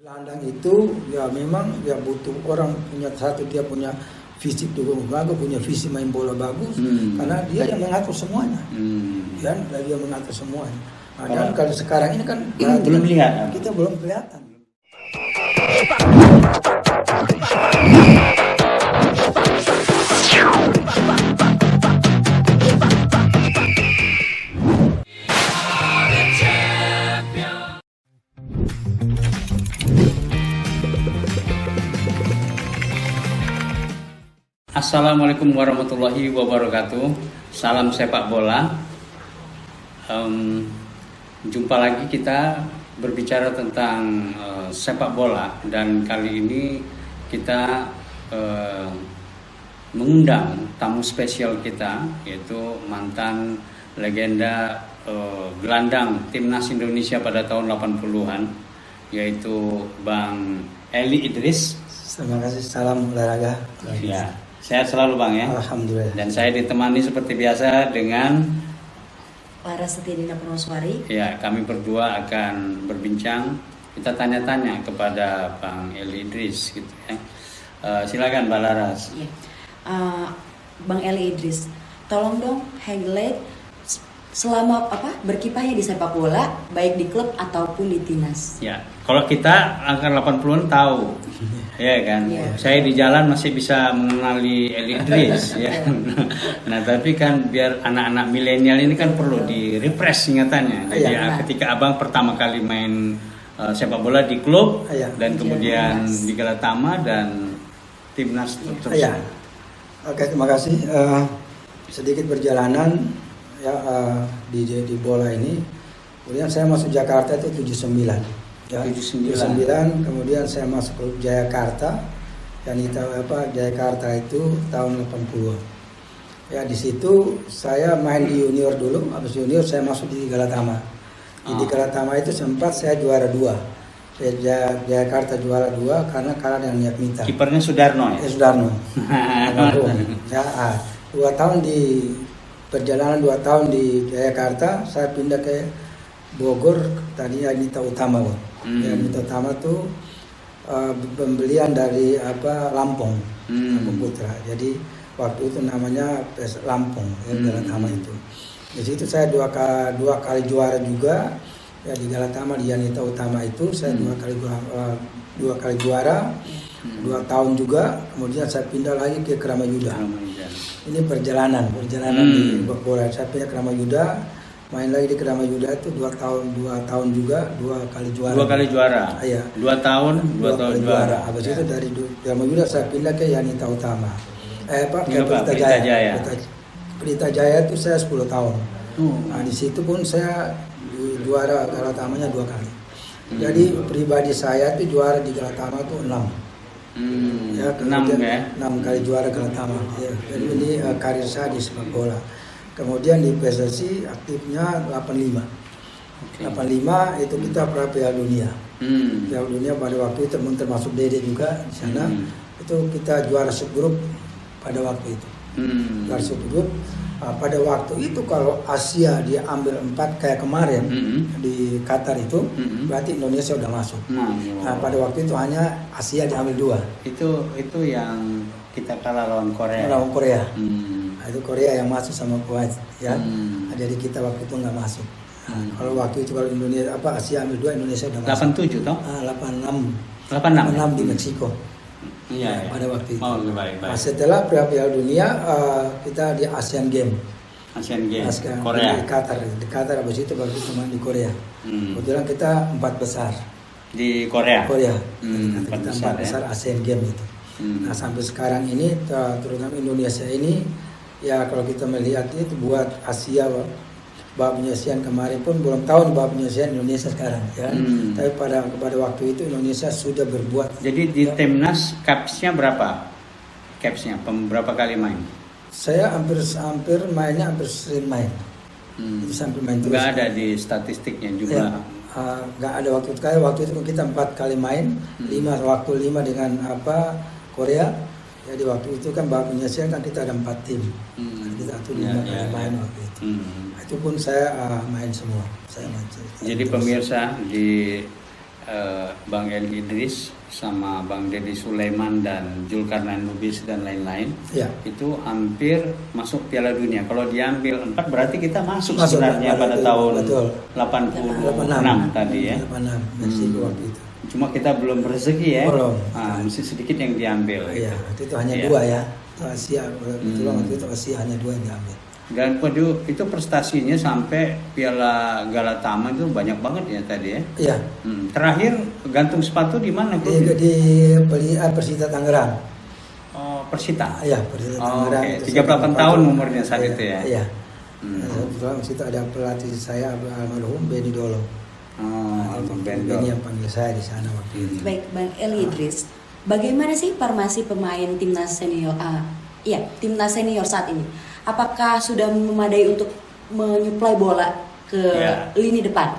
Gelandang itu ya memang ya butuh orang punya satu, dia punya fisik juga bagus, punya visi main bola bagus, karena dia yang mengatur semuanya, ya dia mengatur semuanya. Nah, dan kalau sekarang ini kan belum lihat, kita belum kelihatan. Assalamualaikum warahmatullahi wabarakatuh. Salam sepak bola. Jumpa lagi kita berbicara tentang sepak bola, dan kali ini kita mengundang tamu spesial kita, yaitu mantan legenda gelandang timnas Indonesia pada tahun 80-an, yaitu Bang Eli Idris. Terima kasih, salam olahraga. Ya. Sehat selalu Bang ya. Alhamdulillah. Dan saya ditemani seperti biasa dengan Laras Setiadina Purwoswari. Ya, kami berdua akan berbincang. Kita tanya-tanya kepada Bang Eli Idris gitu ya. Silakan Mbak Laras. Ya. Bang Eli Idris, tolong dong highlight selama berkiprahnya di sepak bola, baik di klub ataupun di timnas. Ya, kalau kita angka 80-an tahu. Ya kan, saya di jalan masih bisa mengenali Eli Idris ya. Nah, tapi kan biar anak-anak milenial ini kan perlu di-refresh ingatannya. Jadi ketika Abang pertama kali main sepak bola di klub dan kemudian di Galatama dan timnas terus. Oke, terima kasih. Sedikit perjalanan ya di bola ini. Kemudian saya masuk Jakarta itu 79. Ya, 79, kemudian saya masuk ke Jayakarta, dan Jayakarta itu tahun 80. Ya, di situ saya main di junior dulu, habis junior saya masuk di Galatama. Di Galatama itu sempat saya juara 2. Jayakarta juara 2 karena kalah dengan Niat Mita. Kipernya Sudarno ya? Sudarno. Ya, 2 tahun di perjalanan 2 tahun di Jayakarta, saya pindah ke Bogor, tadinya Nita Utama, Bang. Ya, Nita Utama tuh pembelian dari Lampung, Lampung Putra. Jadi waktu itu namanya PS Lampung, ya, Galatama itu. Di situ saya dua kali juara juga, ya di Galatama di Nita Utama itu saya 2 kali juara, 2 tahun juga. Kemudian saya pindah lagi ke Kramayuda. Ini perjalanan di bola. Saya pindah ke Kramayuda. Main lagi di Kramayuda itu 2 tahun juga, 2 kali juara. 2 kali juara. Iya. 2 tahun juara. Habis itu dari Kramayuda saya pindah ke Yanita Utama. Ke Pelita Jaya. Pelita Jaya itu saya 10 tahun. Nah, di situ pun saya juara Galatamanya 2 kali. Jadi pribadi saya itu juara di Galatama itu 6. Ya, 6 kali juara Galatama. Ya. Jadi ini karir saya di sepak bola. Kemudian di PSSI aktifnya 85. 85 itu kita pra Piala Dunia. Piala Dunia pada waktu itu termasuk Dede juga di sana. Itu kita juara subgrup pada waktu itu. Juara subgrup. Pada waktu itu kalau Asia dia ambil 4 kayak kemarin di Qatar itu, berarti Indonesia udah masuk. Nah, pada waktu itu hanya Asia diambil 2. Itu yang kita kalah lawan Korea. Lawan Korea. Nah, itu Korea yang masuk sama Kuwait, ya. Jadi kita waktu itu nggak masuk. Kalau waktu itu kalau Indonesia Asia ambil 2, Indonesia udah masuk. 87 toh? 86 di Meksiko. Iya. Pada waktu itu. Baik. Nah, setelah Piala Dunia kita di Asian Game. Korea. Di Qatar habis itu baru kita main di Korea. Kebetulan kita 4 besar. Di Korea. Kita 4 besar Asian Game itu. Nah, sampai sekarang ini terutama Indonesia ini ya kalau kita melihat itu buat Asia, babak penyisian kemarin pun belum tahu nih babak penyisian Indonesia sekarang ya. Tapi pada waktu itu Indonesia sudah berbuat. Jadi di timnas capsnya berapa? Berapa kali main? Saya hampir mainnya hampir sering main. Itu sampai main terus. Nggak ada di statistiknya juga. Nggak ada waktu itu kita 4 kali main, 5 dengan Korea. Jadi waktu itu kan babak penyisian kan kita ada 4 tim. Kita tuh 5 kali main waktu itu. Itu pun saya main semua. Jadi pemirsa di Bang Eli Idris sama Bang Deddy Sulaiman dan Zulkarnain Lubis dan lain-lain, Ya. itu hampir masuk Piala Dunia. Kalau diambil 4 berarti kita masuk Masuk, sebenarnya pada betul, tahun betul. 86 tadi ya. 86 Meksiko waktu itu. Cuma kita belum rezeki ya. Belum. Mesti sedikit yang diambil. Iya, gitu. waktu itu hanya Iya. 2 ya. Itu Asia, kebetulan waktu itu Asia hanya 2 yang diambil. Dan itu prestasinya sampai Piala Galatama itu banyak banget ya tadi ya. Iya. Terakhir gantung sepatu di mana? Di Persita Tangerang. Oh, Persita. Iya, Persita Tangerang. Oke. Itu 38 saya tahun tempat- umurnya saat iya, itu ya. Iya. Hmm. Kebetulan di situ ada pelatih saya almarhum Benny Dolo. Bendol. Benny yang panggil saya di sana waktu itu. Baik, Bang Eli Idris, bagaimana sih formasi pemain timnas senior? Timnas senior saat ini. Apakah sudah memadai untuk menyuplai bola ke Ya. lini depan?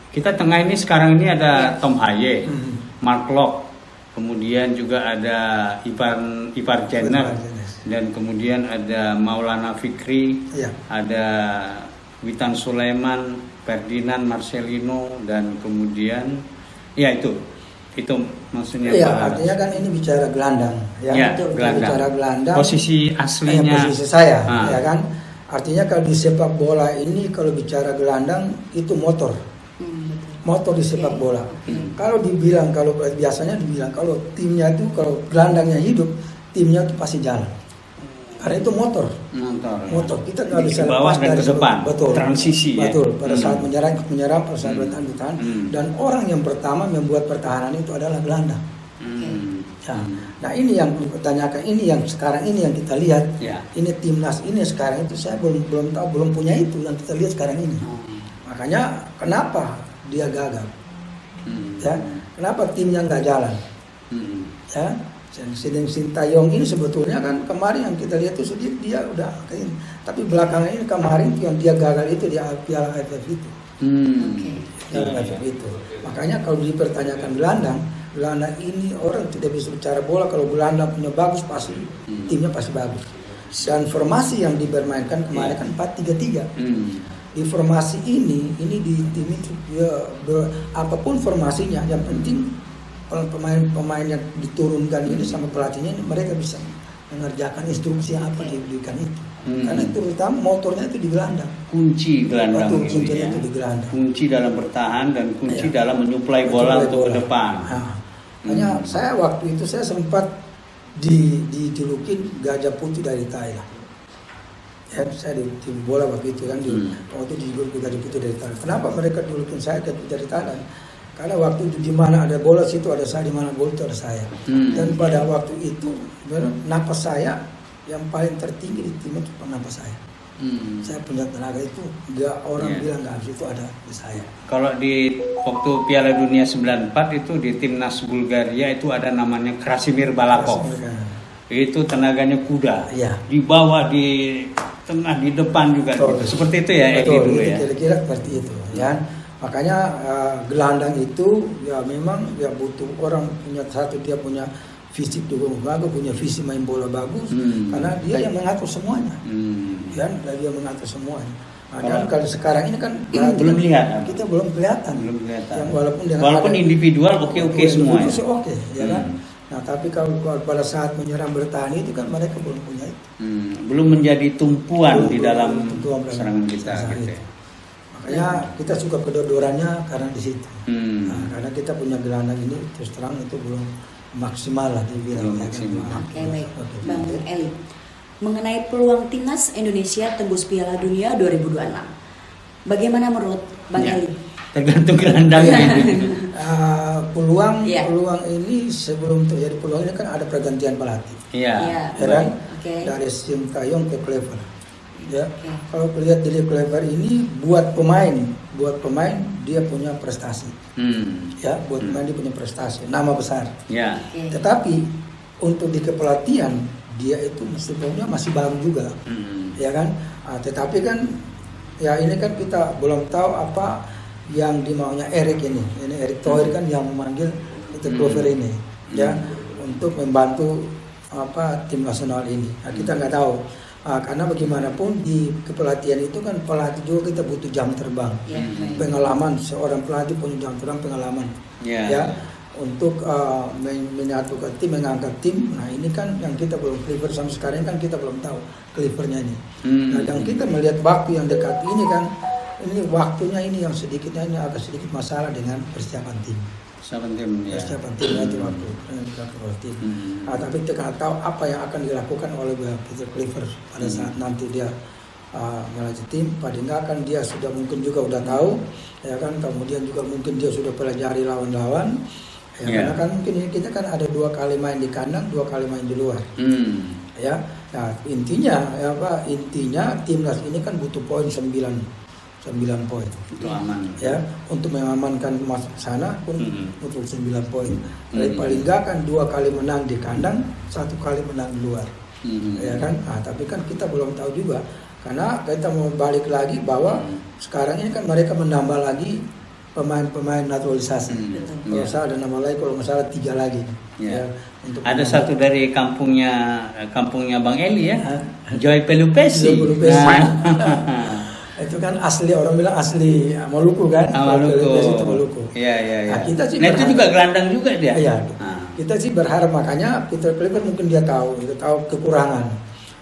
Kita tengah ini sekarang ini ada Tom Haye, Hmm. Mark Locke, kemudian juga ada Ipar Jenner, dan kemudian ada Maulana Fikri, Iya. ada Witan Sulaiman, Ferdinand Marcelino, dan kemudian ya itu maksudnya Iya, Pak. artinya kan ini bicara gelandang, ya. Ya, Betul. gelandang. Bicara gelandang. Posisi aslinya. Posisi saya, Ah. ya kan. Artinya kalau di sepak bola ini kalau bicara gelandang itu motor. Betul. Motor di sepak Oke. bola. Kalau biasanya dibilang kalau timnya itu kalau gelandangnya hidup, timnya itu pasti jalan. Karena itu motor. Motor kita nggak bisa Ke bawah lepas dan dari ke depan. betul. Transisi ya. Betul. Pada saat menyerang pada saat bertahan. Hmm. Dan orang yang pertama membuat pertahanan itu adalah gelandang. Ya. Nah ini yang dipertanyakan, ini yang sekarang ini yang kita lihat. Ya. Ini timnas ini sekarang itu saya belum tahu, belum punya itu yang kita lihat sekarang ini. Makanya kenapa dia gagal? Ya, kenapa timnya nggak jalan? Ya, Sedang Sintayong ini sebetulnya kan kemarin yang kita lihat itu dia udah kayak ini. Tapi belakangan ini kemarin yang dia gagal itu di Piala AFF itu. Oke. Piala AFF itu. Makanya kalau dipertanyakan gelandang ini orang tidak bisa bicara bola kalau gelandang punya bagus pasti timnya pasti bagus. Dan formasi yang dibermainkan kemarin kan 4-3-3. Di formasi ini di tim itu apapun formasinya yang penting pemain yang diturunkan ini sama pelatihnya ini mereka bisa mengerjakan instruksi yang apa diberikan itu. Karena itu terutama motornya itu di gelandang. Kunci gelandang Betul, ini kuncinya ya. itu di gelandang. Kunci dalam bertahan dan kunci Iya. dalam menyuplai bola Menyuplai untuk ke bola. depan. Nah, makanya saya waktu itu saya sempat dijulukin gajah putih dari Thailand. Ya, saya di bola waktu itu kan waktu dijulukin gajah putih dari Thailand. Kenapa mereka julukin saya gajah putih dari Thailand? Karena waktu itu di mana ada bola situ ada saya, di mana bola itu ada saya. Dan pada waktu itu napas saya yang paling tertinggi di tim itu napas saya. Saya punya tenaga itu nggak orang bilang nggak harus itu ada di saya. Kalau di waktu Piala Dunia 94 itu di timnas Bulgaria itu ada namanya Krasimir Balakov. Itu tenaganya kuda. Iya. Di bawah, di tengah, di depan juga gitu. Seperti itu ya Eki Betul, dulu itu ya. kira-kira seperti itu ya. Makanya gelandang itu ya memang ya butuh orang punya dia punya fisik juga bagus, punya visi main bola bagus, karena dia yang mengatur semuanya. Ya, dia mengatur semuanya. Nah, dan kalau sekarang ini kan belum lihat. kita belum kelihatan. Yang Walaupun individual oke semua. Itu sih oke, ya kan. Nah, tapi kalau pada saat menyerang bertahan itu kan mereka belum punya itu. Belum menjadi tumpuan di dalam Tumpuan serangan kita gitu. itu. Makanya kita suka kedodorannya karena di situ. Nah, karena kita punya gelandang ini terus terang itu belum maksimal lah dibilang. Belum ya kan. maksimal. Oke, baik. Bang Eli, mengenai peluang timnas Indonesia tembus Piala Dunia 2026, bagaimana menurut Bang Ya. Eli? Tergantung gelandangnya. Peluang Iya. ini sebelum terjadi peluang ini kan ada pergantian pelatih. Iya. Iya. Ya kan? Oke. Dari Sintayong ke Clever. Ya. Oke. Kalau lihat dari Clever ini buat pemain dia punya prestasi. Ya, buat pemain dia punya prestasi, nama besar. Ya. Oke. Tetapi untuk di kepelatihan dia itu sebenarnya masih baru juga. Ya kan? Tetapi kan ya ini kan kita belum tahu apa yang dimaunya Erik ini. Ini Erik Thohir kan yang memanggil itu Clever ini ya untuk membantu tim nasional ini. Nah, kita nggak tahu. Karena bagaimanapun di kepelatihan itu kan pelatih juga kita butuh jam terbang, pengalaman, seorang pelatih punya jam terbang pengalaman, ya untuk menyatukan tim, mengangkat tim. Nah ini kan yang kita belum clear sampai sekarang kan kita belum tahu clearnya ini. Nah yang kita melihat waktu yang dekat ini kan, ini waktunya ini yang sedikitnya ini agak sedikit masalah dengan persiapan tim. Persiapan tim itu waktu dengan tim. Tapi kita nggak tahu apa yang akan dilakukan oleh Peter Clifford pada saat nanti dia melatih tim. Paling nggak kan dia sudah mungkin juga udah tahu, ya kan. Kemudian juga mungkin dia sudah pelajari lawan-lawan. Karena kan mungkin kita kan ada 2 kali main di kandang, 2 kali main di luar. Ya, nah intinya timnas ini kan butuh poin 9 poin. Itu aman. Ya, untuk mengamankan masuk sana pun butuh 9 poin. Jadi paling nggak kan 2 kali menang di kandang, 1 kali menang di luar. Ya kan? Tapi kan kita belum tahu juga, karena kita mau balik lagi bahwa sekarang ini kan mereka menambah lagi pemain naturalisasi. Kalau salah ada nama lagi, kalau nggak salah 3 lagi. Ya, untuk ada satu dari kampungnya Bang Eli ya, Joy Pelupesi. Itu kan asli, orang bilang asli Maluku kan. Maluku. Iya. Nah, kita sih itu juga gelandang juga dia. Iya. Kita sih berharap, makanya Peter Clifford mungkin dia tahu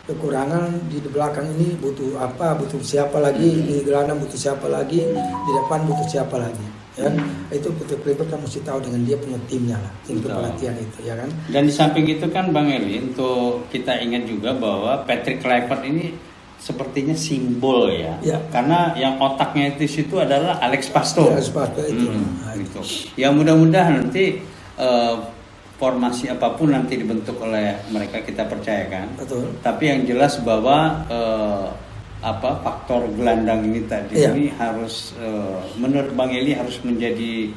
kekurangan di belakang ini butuh apa, butuh siapa lagi, di gelandang butuh siapa lagi, di depan butuh siapa lagi, ya. Itu Peter Clifford kan mesti tahu dengan dia punya timnya lah, tim kepelatihan itu, ya kan. Dan di samping itu kan Bang Eli, untuk kita ingat juga bahwa Patrick Kluivert ini sepertinya simbol ya. Karena yang otaknya itu situ adalah Alex Pastoor. Alex Pastoor itu. Gitu. Ya mudah-mudahan nanti formasi apapun nanti dibentuk oleh mereka, kita percayakan. Betul. Tapi yang jelas bahwa faktor gelandang ini tadi ini harus menurut Bang Eli harus menjadi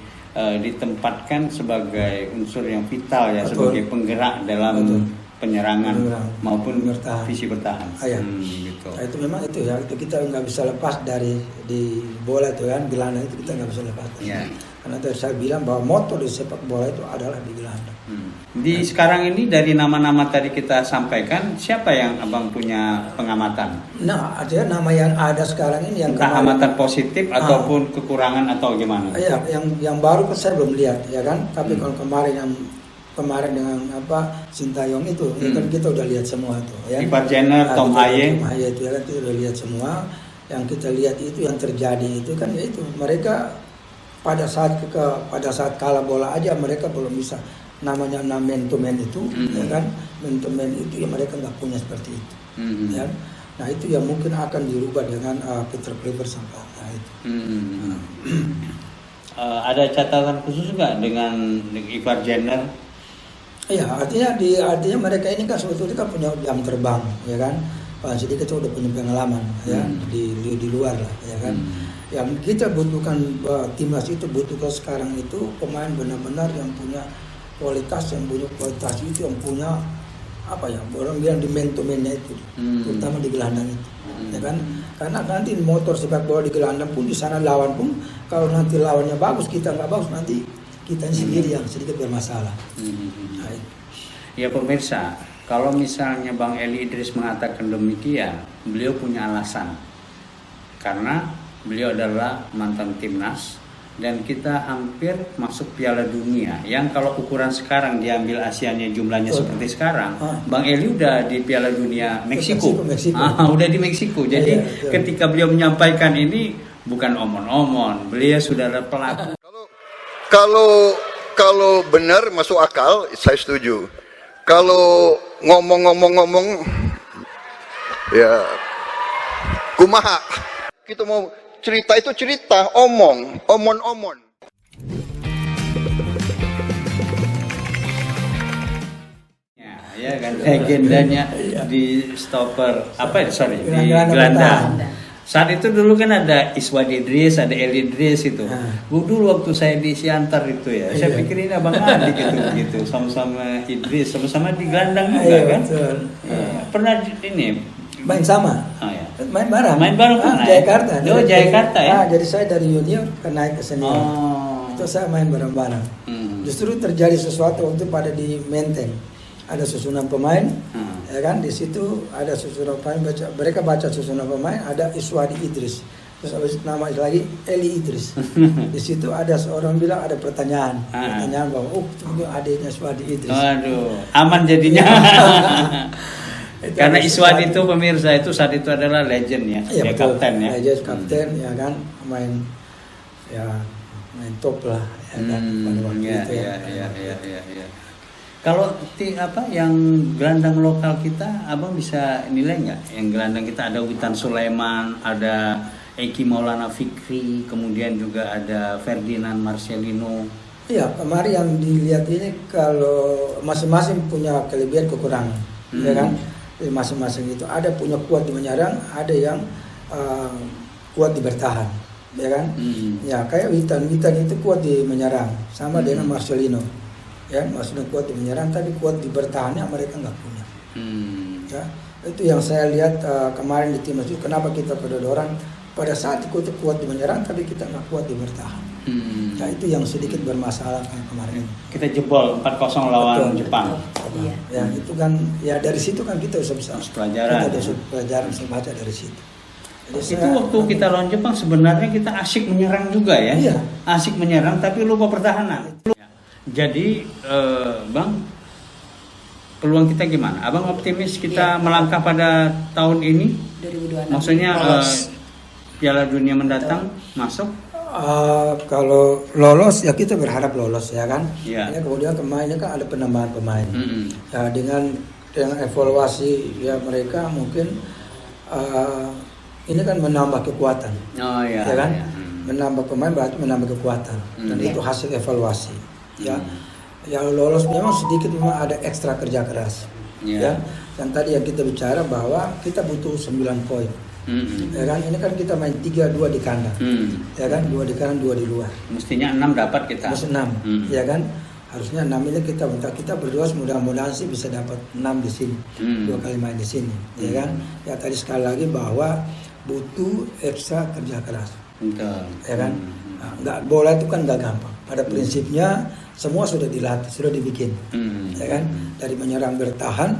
ditempatkan sebagai unsur yang vital ya. Betul. Sebagai penggerak dalam penyerangan maupun visi bertahan. Gitu. Nah, itu memang itu ya, itu kita nggak bisa lepas dari di bola itu kan, gelandang itu kita nggak bisa lepas. Karena tadi saya bilang bahwa motor di sepak bola itu adalah di gelandang. Di sekarang ini dari nama-nama tadi kita sampaikan, siapa yang Abang punya pengamatan? Nah, artinya nama yang ada sekarang ini yang entah amatan positif ataupun kekurangan atau gimana? Iya, yang baru saya belum lihat, ya kan. Tapi kalau kemarin dengan Sintayong itu, ya kan kita udah lihat semua itu. Ya. Ivar Jenner, Tom Haye itu ya kan kita udah lihat semua. Yang kita lihat itu yang terjadi itu kan ya itu mereka pada saat kalah bola aja mereka belum bisa, namanya man to man itu, ya kan, man to man itu ya mereka nggak punya seperti itu, ya. Nah itu yang mungkin akan dirubah dengan Peter Clifford sampai itu. Ada catatan khusus nggak dengan Ivar Jenner? Iya, artinya mereka ini kan sebetulnya kan punya jam terbang, ya kan. Sedikit udah punya pengalaman, ya di luar lah, ya kan. Yang kita butuhkan, timnas itu butuhkan sekarang itu pemain benar-benar yang punya kualitas itu, yang punya orang bilang di man to man-nya itu, terutama di gelandang itu, ya kan. Karena nanti motor sepak bola di gelandang pun di sana lawan pun kalau nanti lawannya bagus kita nggak bagus, nanti kita sendiri yang sedikit bermasalah. Ya pemirsa, kalau misalnya Bang Eli Idris mengatakan demikian, beliau punya alasan. Karena beliau adalah mantan timnas dan kita hampir masuk Piala Dunia. Yang kalau ukuran sekarang diambil Asianya jumlahnya seperti sekarang, Bang Eli udah di Piala Dunia Meksiko. Udah di Meksiko. Jadi ketika beliau menyampaikan ini bukan omon-omon, beliau sudah ada pelaku. Kalau benar masuk akal, saya setuju. Kalau ngomong ya kumaha. Kita mau cerita itu cerita, omon. Ya kan, legendanya di stopper di gelandang. Saat itu dulu kan ada Iswad Idris, ada Eli Idris itu. Dulu waktu saya di Siantar itu ya, saya pikir ini abang adik gitu, sama-sama Idris, sama-sama di gelandang juga kan. Pernah ini main sama. Main bareng Jayakarta. Jayakarta ya. Jadi saya dari junior naik ke senior. Itu saya main bareng-bareng. Justru terjadi sesuatu waktu pada di Menteng. ada susunan pemain, ya kan? Di situ ada susunan pemain, mereka baca susunan pemain, ada Iswadi Idris, terus habis itu nama lagi Eli Idris. Di situ ada seorang bilang ada pertanyaan bahwa itu adiknya Iswadi Idris. Waduh, aman jadinya. Karena Iswadi itu pemirsa itu saat itu adalah legend ya, Iya, dia kapten ya. Legend kapten ya kan, main top lah ya kan pada waktu itu ya. Iya. Kalau yang gelandang lokal kita, abang bisa nilai nggak? Yang gelandang kita ada Witan Sulaiman, ada Eki Maulana Fikri, kemudian juga ada Ferdinand Marcelino. Iya, kemarin yang dilihat ini kalau masing-masing punya kelebihan kekurangan, ya kan? Jadi masing-masing itu ada punya kuat di menyerang, ada yang kuat di bertahan, ya kan? Ya kayak Witan itu kuat di menyerang, sama dengan Marcelino. Ya, maksudnya kuat di menyerang, tapi kuat di bertahannya mereka nggak punya. Ya, itu yang saya lihat kemarin di timnas itu. Kenapa kita kedodoran pada saat kuat di menyerang, tapi kita nggak kuat di bertahan. Ya, itu yang sedikit bermasalah kemarin. Kita jebol 4-0 lawan Jepang. Iya. Ya, itu kan, ya dari situ kan kita bisa pelajaran. Kita bisa pelajaran, bisa baca dari situ. Jadi Itu waktu kita lawan Jepang sebenarnya kita asik menyerang juga ya. Iya. Asik menyerang tapi lupa pertahanan. Jadi Bang, peluang kita gimana? Abang optimis kita melangkah pada tahun ini? 2026. Maksudnya Piala Dunia mendatang masuk? Kalau lolos ya kita berharap lolos ya kan. Iya. Ya, kemudian kemarin kan ada penambahan pemain. Mm-mm. Ya, dengan evaluasi ya mereka mungkin ini kan menambah kekuatan. Oh iya. Ya kan? Iya. Menambah pemain berarti menambah kekuatan. Dan Iya. itu hasil evaluasi. Ya. Yang lolos memang sedikit memang ada ekstra kerja keras. Iya. Ya. Dan tadi yang kita bicara bahwa kita butuh 9 poin. Ya kan, ini kan kita main 3-2 di kandang. Ya kan, 2 di kandang, 2 di luar. Mestinya 6 dapat kita. Terus 6. Ya kan? Harusnya 6 ini kita berdua mudah-mudahan sih bisa dapat 6 di sini. 2 kali main di sini. Ya kan? Ya tadi sekali lagi bahwa butuh ekstra kerja keras. Betul. Ya kan? Nah, bola itu kan nggak gampang. Pada prinsipnya semua sudah dilatih, sudah dibikin. Ya kan? Dari menyerang bertahan,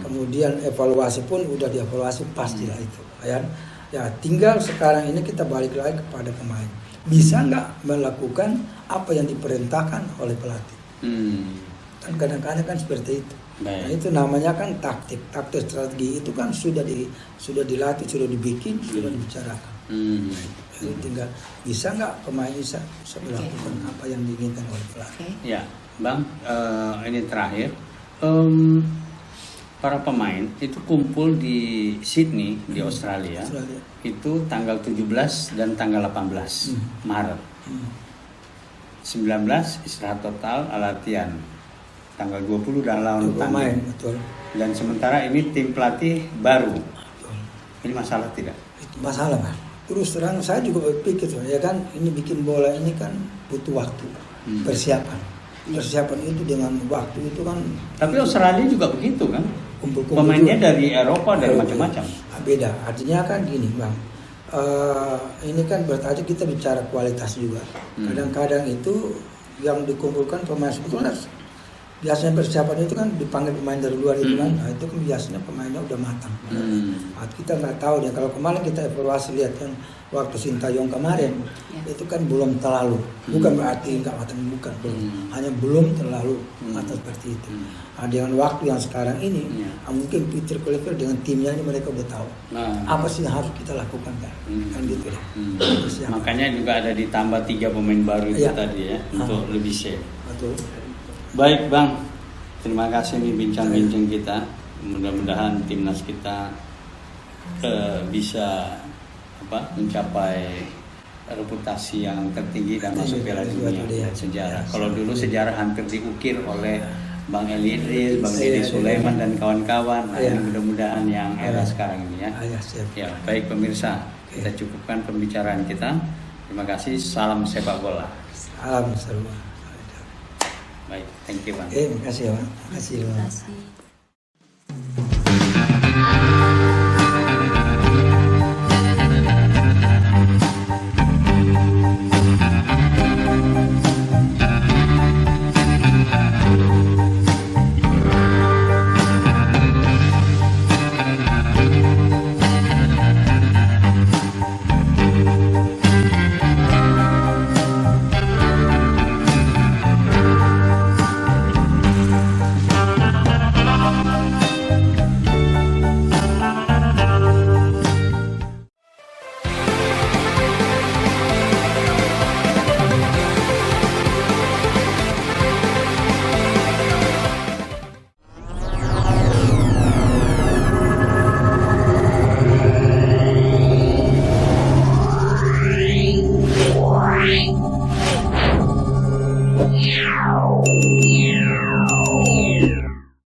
kemudian evaluasi pun udah dievaluasi pastilah itu. Ya tinggal sekarang ini kita balik lagi kepada pemain. Bisa nggak melakukan apa yang diperintahkan oleh pelatih? Kan kadang-kadang kan seperti itu. Nah, itu namanya kan taktik strategi itu kan sudah dilatih, sudah dibikin, sudah dibicarakan. Jadi tinggal bisa nggak pemain bisa melakukan apa yang diinginkan oleh pelatih. Ya, Bang, ini terakhir. Para pemain itu kumpul di Sydney di Australia. Itu tanggal 17 dan tanggal 18 Maret. 19 istirahat total latihan. Tanggal 20 dan lawan tanding. Betul. Dan sementara ini tim pelatih baru. Ini masalah tidak? Masalah kan. Terus terang saya juga berpikir ya kan, ini bikin bola ini kan butuh waktu, persiapan itu dengan waktu itu kan. Tapi Australia juga begitu kan? Kumpul-kumpul pemainnya juga. Dari Eropa dan macam-macam. Beda, artinya kan gini Bang, ini kan berarti kita bicara kualitas juga. Kadang-kadang itu yang dikumpulkan pemain sebetulnya biasanya persiapan itu kan dipanggil pemain dari luar itu kan, nah, itu kan biasanya pemainnya udah matang. Nah, kita nggak tahu ya, kalau kemarin kita evaluasi lihat yang waktu Sintayong kemarin itu kan belum terlalu, bukan berarti nggak matang, bukan, hanya belum terlalu matang seperti itu. Nah, dengan waktu yang sekarang ini, mungkin Peter Kluivert dengan timnya ini mereka udah tahu apa sih yang harus kita lakukan kan, kan gitu ya. Makanya juga ada ditambah 3 pemain baru itu tadi ya, untuk lebih safe. Betul. Baik Bang, terima kasih nih bincang-bincang kita. Mudah-mudahan timnas kita bisa mencapai reputasi yang tertinggi dan masuk Piala Dunia sejarah. Kalau dulu sejarah hampir diukir oleh Bang Eli Idris, Bang Dede Sulaiman dan kawan-kawan. Nah, mudah-mudahan yang era sekarang ini ya. Ya, baik pemirsa, kita cukupkan pembicaraan kita. Terima kasih. Salam sepak bola. Salam semua. Baik, thank you Bang. Terima kasih Bang. Terima kasih Bang.